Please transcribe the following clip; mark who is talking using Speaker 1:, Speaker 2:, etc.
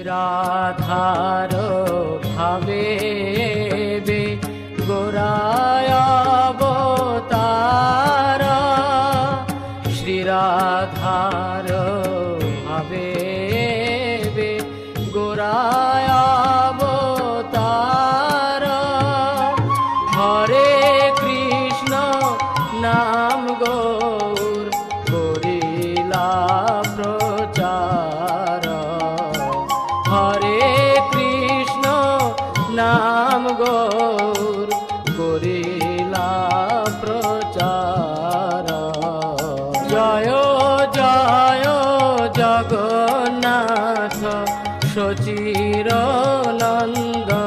Speaker 1: রাধার ভাবে গোরায় অবতার, শ্রী রাধার ভাবে গোরায় অবতার। হরে কৃষ্ণ নাম গৌর করিলা প্রচার, হরে কৃষ্ণ নাম গৌর করিলা প্রচার। জয় জয় জগন্নাথ সচির নন্দন,